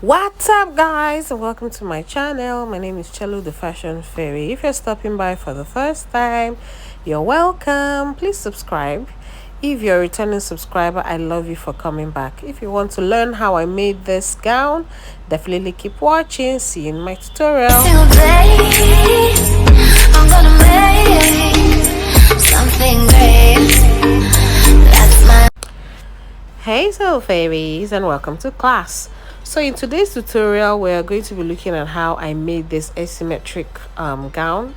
What's up, guys, and welcome to my channel. My name is Chelu the Fashion Fairy. If you're stopping by for the first time, you're welcome. Please subscribe. If you're a returning subscriber, I love you for coming back. If you want to learn how I made this gown, definitely keep watching. See you in my tutorial. Single day, I'm gonna make something great. That's my Hey soul fairies, and welcome to class. So in today's tutorial, we're going to be looking at how I made this asymmetric gown.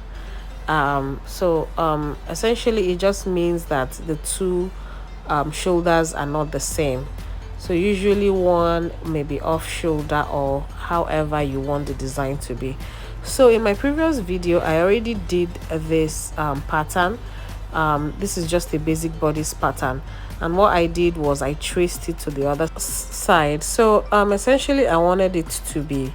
Essentially it just means that the two shoulders are not the same. So usually one may be off shoulder or however you want the design to be. So in my previous video, I already did this pattern. This is just a basic bodice pattern, and what I did was I traced it to the other side. So essentially I wanted it to be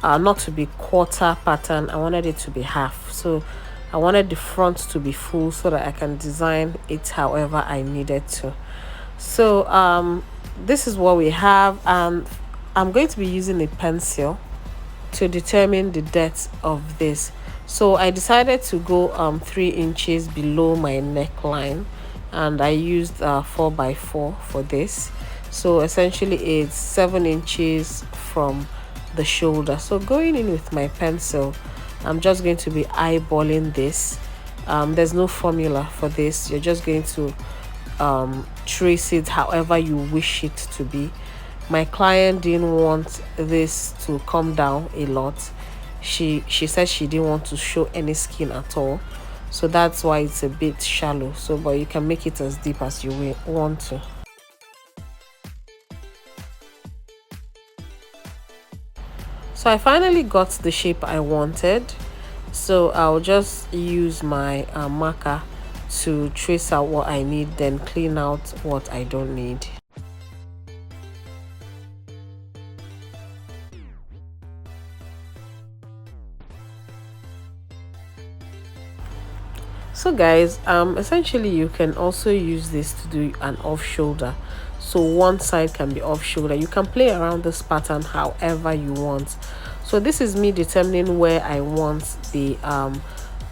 not to be quarter pattern, I wanted it to be half. So I wanted the front to be full so that I can design it however I needed to. So this is what we have, and I'm going to be using a pencil to determine the depth of this. So I decided to go 3 inches below my neckline, and I used 4x4 for this. So essentially it's 7 inches from the shoulder. So going in with my pencil, I'm just going to be eyeballing this. There's no formula for this. You're just going to trace it however you wish it to be. My client didn't want this to come down a lot. She said she didn't want to show any skin at all, so that's why it's a bit shallow. So but you can make it as deep as you want to. So I finally got the shape I wanted, so I'll just use my marker to trace out what I need, then clean out what I don't need. So guys, essentially you can also use this to do an off shoulder. So one side can be off shoulder. You can play around this pattern however you want. So this is me determining where I want the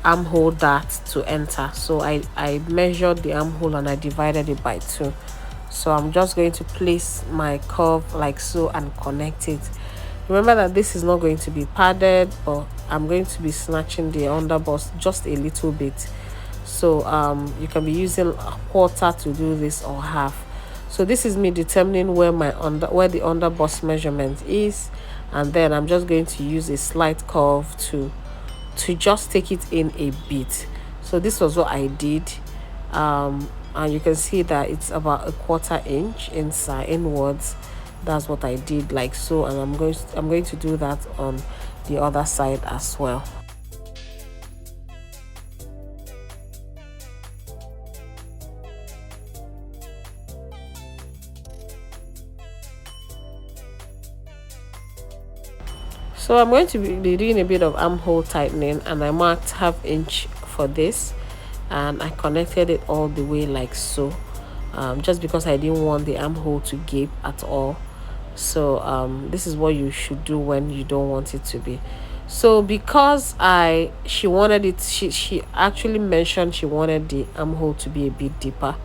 armhole dart to enter. So I measured the armhole and I divided it by 2. So I'm just going to place my curve like so and connect it. Remember that this is not going to be padded, but I'm going to be snatching the underbust just a little bit. So you can be using a quarter to do this or half. So this is me determining where where the underbust measurement is, and then I'm just going to use a slight curve to just take it in a bit. So this was what I did, and you can see that it's about a 1/4 inch inside inwards. That's what I did, like so, and I'm going to do that on the other side as well. So I'm going to be doing a bit of armhole tightening, and I marked 1/2 inch for this, and I connected it all the way like so, just because I didn't want the armhole to gape at all. So this is what you should do when you don't want it to be. So because she wanted it, she actually mentioned she wanted the armhole to be a bit deeper,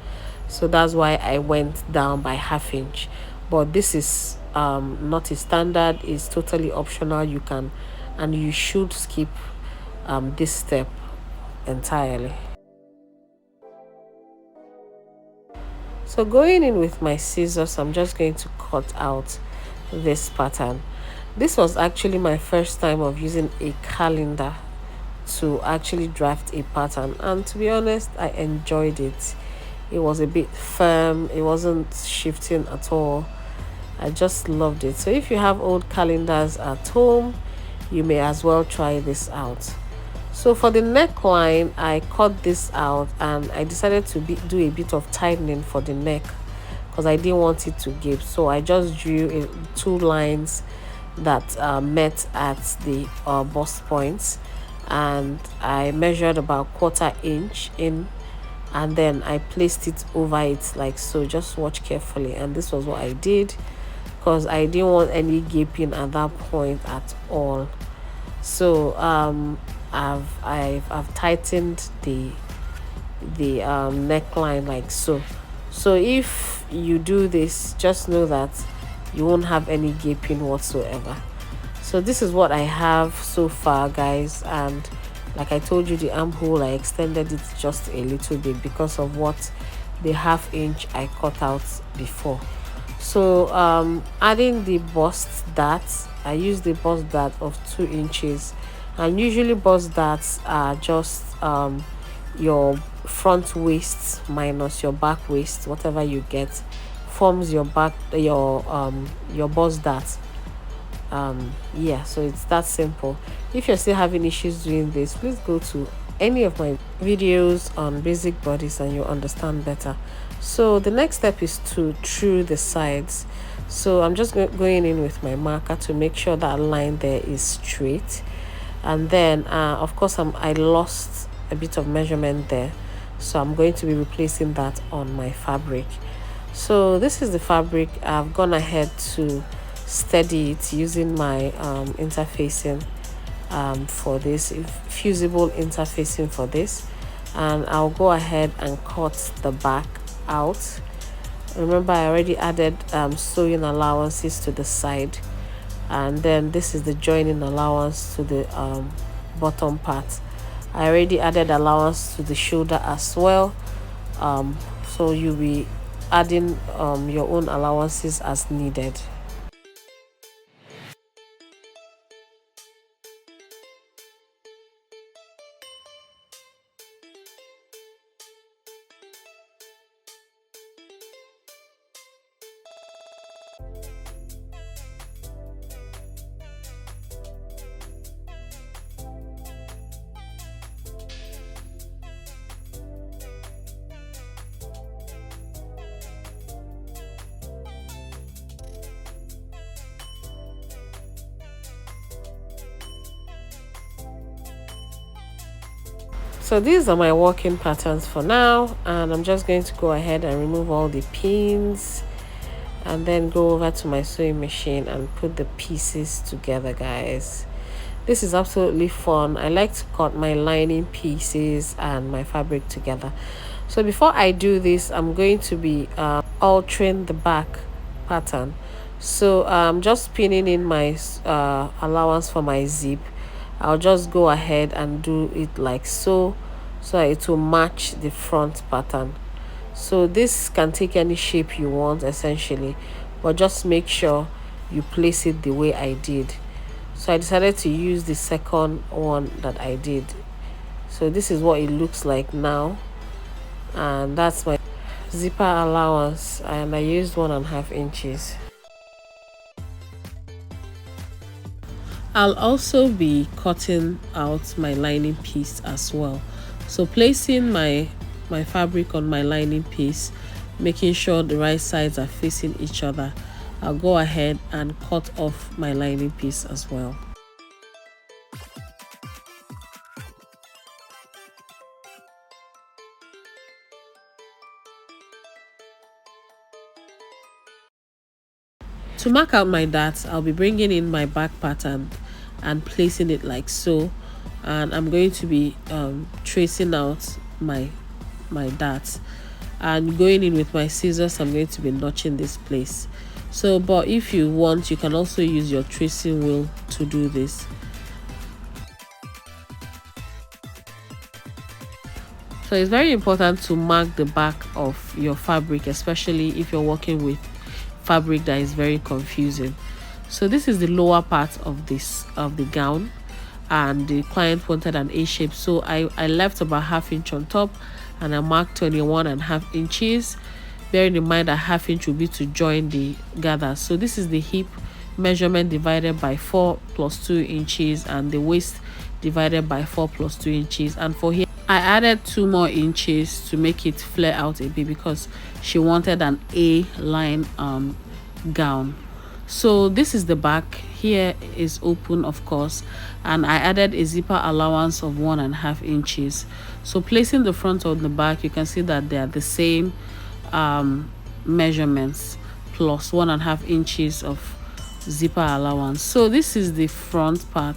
so that's why I went down by 1/2 inch. But this is not a standard, is totally optional. You can and you should skip this step entirely. So going in with my scissors, I'm just going to cut out this pattern. This was actually my first time of using a calendar to actually draft a pattern, and to be honest, I enjoyed it. It was a bit firm, it wasn't shifting at all. I just loved it. So if you have old calendars at home, you may as well try this out. So for the neckline, I cut this out, and I decided to do a bit of tightening for the neck because I didn't want it to gape. So I just drew 2 lines that met at the bust points, and I measured about 1/4 inch in, and then I placed it over it like so. Just watch carefully, and this was what I did. because I didn't want any gaping at that point at all. So I've tightened the neckline like so. So if you do this, just know that you won't have any gaping whatsoever. So this is what I have so far, guys, and like I told you, the armhole, I extended it just a little bit because of what the 1/2 inch I cut out before. So adding the bust dart, I use the bust dart of 2 inches, and usually bust darts are just your front waist minus your back waist, whatever you get forms your back your bust dart. Yeah, so it's that simple. If you're still having issues doing this, please go to any of my videos on basic bodies and you'll understand better. So the next step is to true the sides. So I'm just going in with my marker to make sure that line there is straight, and then of course I lost a bit of measurement there, so I'm going to be replacing that on my fabric. So this is the fabric. I've gone ahead to steady it using my interfacing for this, fusible interfacing for this, and I'll go ahead and cut the back out. Remember, I already added sewing allowances to the side, and then this is the joining allowance to the bottom part. I already added allowance to the shoulder as well, so you'll be adding your own allowances as needed. So these are my working patterns for now, and I'm just going to go ahead and remove all the pins and then go over to my sewing machine and put the pieces together, guys. This is absolutely fun. I like to cut my lining pieces and my fabric together. So before I do this, I'm going to be altering the back pattern. So I'm just pinning in my allowance for my zip. I'll just go ahead and do it like so it will match the front pattern. So this can take any shape you want essentially, but just make sure you place it the way I did. So I decided to use the second one that I did. So this is what it looks like now, and that's my zipper allowance, and I used 1.5 inches. I'll also be cutting out my lining piece as well. So placing my fabric on my lining piece, making sure the right sides are facing each other, I'll go ahead and cut off my lining piece as well. To mark out my darts, I'll be bringing in my back pattern and placing it like so, and I'm going to be tracing out my darts, and going in with my scissors, I'm going to be notching this place. So but if you want, you can also use your tracing wheel to do this. So it's very important to mark the back of your fabric, especially if you're working with fabric that is very confusing. So this is the lower part of the gown, and the client wanted an A shape, so I left about 1/2 inch on top, and I marked 21.5 inches, bearing in mind that 1/2 inch will be to join the gathers. So this is the hip measurement divided by 4 plus 2 inches, and the waist divided by 4 plus 2 inches. And for here I added 2 more inches to make it flare out a bit because she wanted an A line gown. So this is the back. Here is open, of course, and I added a zipper allowance of 1.5 inches. So placing the front on the back, you can see that they are the same measurements. plus 1.5 inches of zipper allowance. So this is the front part.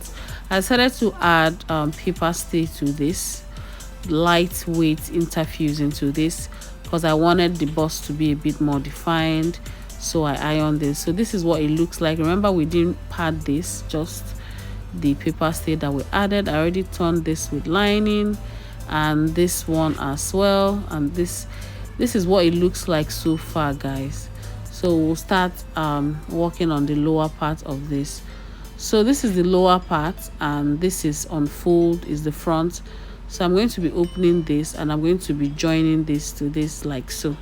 I decided to add paper stay to this, lightweight interfuse into this, because I wanted the bust to be a bit more defined. So I ironed this. So this is what it looks like. Remember, we didn't pad this, just the paper stay that we added. I already turned this with lining, and this one as well, and this is what it looks like so far, guys. So we'll start working on the lower part of this. So this is the lower part, and this is unfold is the front. So I'm going to be opening this, and I'm going to be joining this to this like so.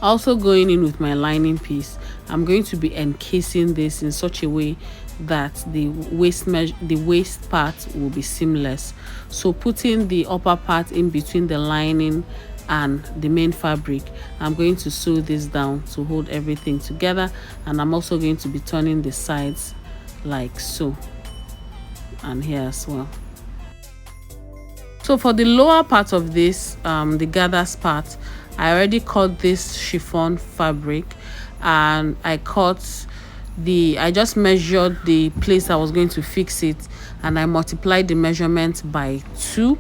Also going in with my lining piece, I'm going to be encasing this in such a way that the waist part will be seamless. So putting the upper part in between the lining and the main fabric, I'm going to sew this down to hold everything together, and I'm also going to be turning the sides like so, and here as well. So for the lower part of this, the gathers part, I already cut this chiffon fabric, and I just measured the place I was going to fix it, and I multiplied the measurement by 2,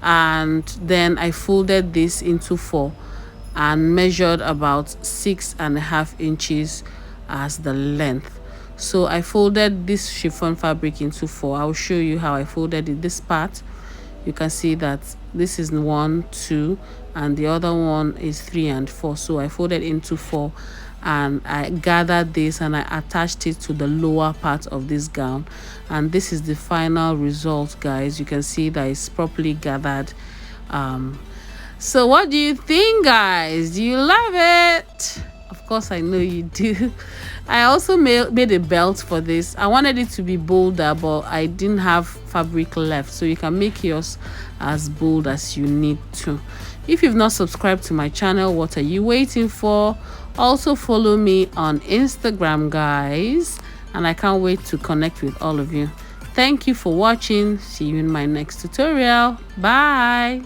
and then I folded this into 4 and measured about 6.5 inches as the length. So I folded this chiffon fabric into 4. I'll show you how I folded it. This part, you can see that this is 1, 2, and the other one is 3 and 4. So I folded into 4, and I gathered this and I attached it to the lower part of this gown, and this is the final result, guys. You can see that it's properly gathered. So what do you think, guys? Do you love it? Of course, I know you do. I also made a belt for this. I wanted it to be bolder, but I didn't have fabric left, so you can make yours as bold as you need to. If you've not subscribed to my channel, what are you waiting for? Also follow me on Instagram, guys, and I can't wait to connect with all of you. Thank you for watching. See you in my next tutorial. Bye.